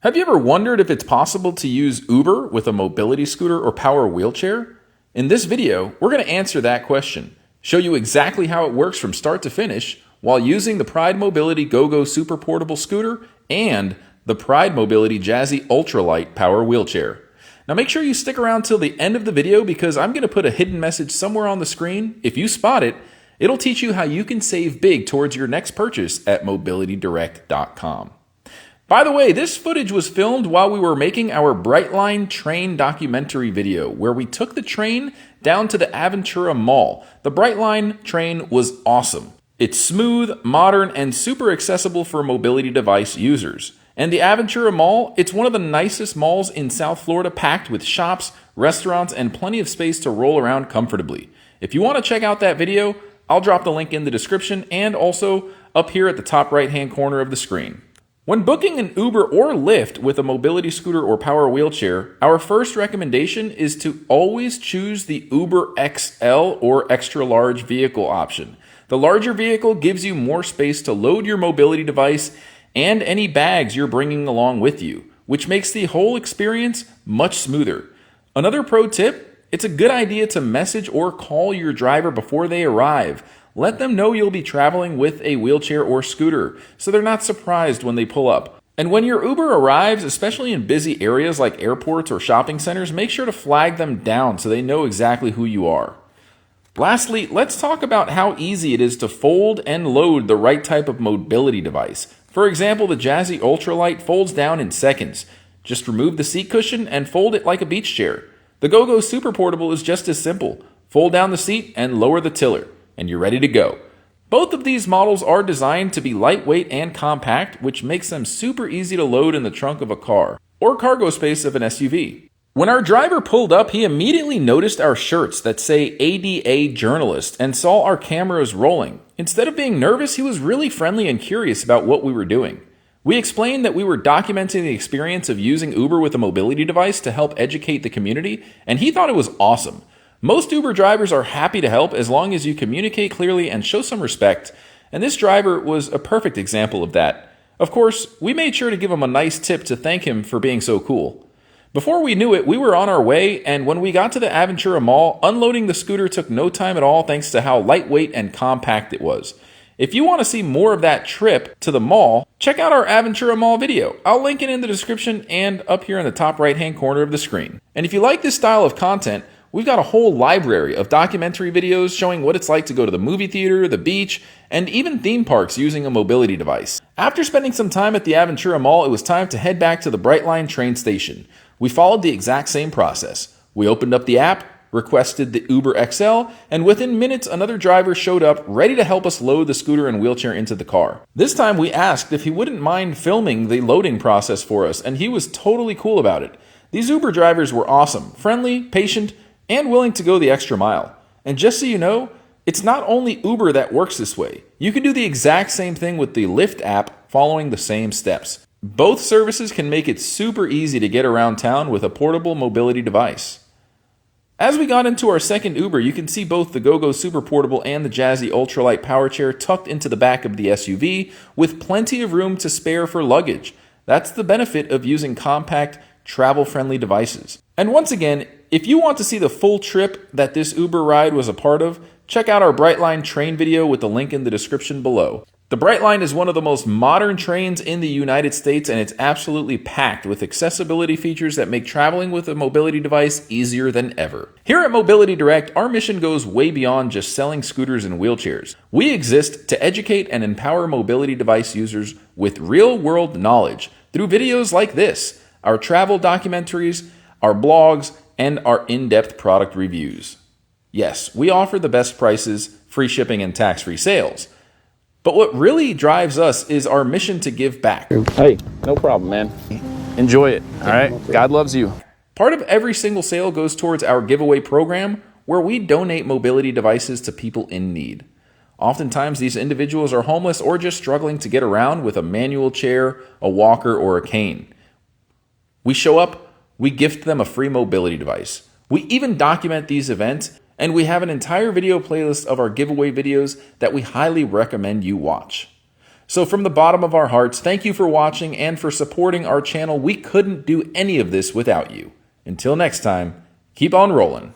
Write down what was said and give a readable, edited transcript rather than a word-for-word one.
Have you ever wondered if it's possible to use Uber with a mobility scooter or power wheelchair? In this video, we're going to answer that question, show you exactly how it works from start to finish while using the Pride Mobility GoGo Super Portable Scooter and the Pride Mobility Jazzy Ultra Light Power Wheelchair. Now make sure you stick around till the end of the video because I'm going to put a hidden message somewhere on the screen. If you spot it, it'll teach you how you can save big towards your next purchase at mobilitydirect.com. By the way, this footage was filmed while we were making our Brightline train documentary video, where we took the train down to the Aventura Mall. The Brightline train was awesome. It's smooth, modern, and super accessible for mobility device users. And the Aventura Mall, it's one of the nicest malls in South Florida, packed with shops, restaurants, and plenty of space to roll around comfortably. If you want to check out that video, I'll drop the link in the description and also up here at the top right-hand corner of the screen. When booking an Uber or Lyft with a mobility scooter or power wheelchair, our first recommendation is to always choose the Uber XL or extra large vehicle option. The larger vehicle gives you more space to load your mobility device and any bags you're bringing along with you, which makes the whole experience much smoother. Another pro tip, it's a good idea to message or call your driver before they arrive. Let them know you'll be traveling with a wheelchair or scooter, so they're not surprised when they pull up. And when your Uber arrives, especially in busy areas like airports or shopping centers, make sure to flag them down so they know exactly who you are. Lastly, let's talk about how easy it is to fold and load the right type of mobility device. For example, the Jazzy Ultra Light folds down in seconds. Just remove the seat cushion and fold it like a beach chair. The GoGo Super Portable is just as simple. Fold down the seat and lower the tiller, and you're ready to go. Both of these models are designed to be lightweight and compact, which makes them super easy to load in the trunk of a car or cargo space of an SUV. When our driver pulled up, he immediately noticed our shirts that say ADA Journalist and saw our cameras rolling. Instead of being nervous, he was really friendly and curious about what we were doing. We explained that we were documenting the experience of using Uber with a mobility device to help educate the community, and he thought it was awesome. Most Uber drivers are happy to help as long as you communicate clearly and show some respect, and this driver was a perfect example of that. Of course, we made sure to give him a nice tip to thank him for being so cool. Before we knew it, we were on our way, and when we got to the Aventura Mall, unloading the scooter took no time at all thanks to how lightweight and compact it was. If you want to see more of that trip to the mall, check out our Aventura Mall video. I'll link it in the description and up here in the top right-hand corner of the screen. And if you like this style of content, we've got a whole library of documentary videos showing what it's like to go to the movie theater, the beach, and even theme parks using a mobility device. After spending some time at the Aventura Mall, it was time to head back to the Brightline train station. We followed the exact same process. We opened up the app, requested the Uber XL, and within minutes another driver showed up ready to help us load the scooter and wheelchair into the car. This time we asked if he wouldn't mind filming the loading process for us, and he was totally cool about it. These Uber drivers were awesome, friendly, patient, and willing to go the extra mile. And just so you know, it's not only Uber that works this way. You can do the exact same thing with the Lyft app following the same steps. Both services can make it super easy to get around town with a portable mobility device. As we got into our second Uber, you can see both the GoGo Super Portable and the Jazzy Ultra Light Power Chair tucked into the back of the SUV with plenty of room to spare for luggage. That's the benefit of using compact, travel-friendly devices. And once again, if you want to see the full trip that this Uber ride was a part of, check out our Brightline train video with the link in the description below. The Brightline is one of the most modern trains in the United States, and it's absolutely packed with accessibility features that make traveling with a mobility device easier than ever. Here at Mobility Direct, our mission goes way beyond just selling scooters and wheelchairs. We exist to educate and empower mobility device users with real-world knowledge through videos like this, our travel documentaries, our blogs, and our in-depth product reviews. Yes, we offer the best prices, free shipping, and tax-free sales. But what really drives us is our mission to give back. Hey, no problem, man. Enjoy it, all right? God loves you. Part of every single sale goes towards our giveaway program, where we donate mobility devices to people in need. Oftentimes, these individuals are homeless or just struggling to get around with a manual chair, a walker, or a cane. We show up, we gift them a free mobility device. We even document these events, and we have an entire video playlist of our giveaway videos that we highly recommend you watch. So from the bottom of our hearts, thank you for watching and for supporting our channel. We couldn't do any of this without you. Until next time, keep on rolling.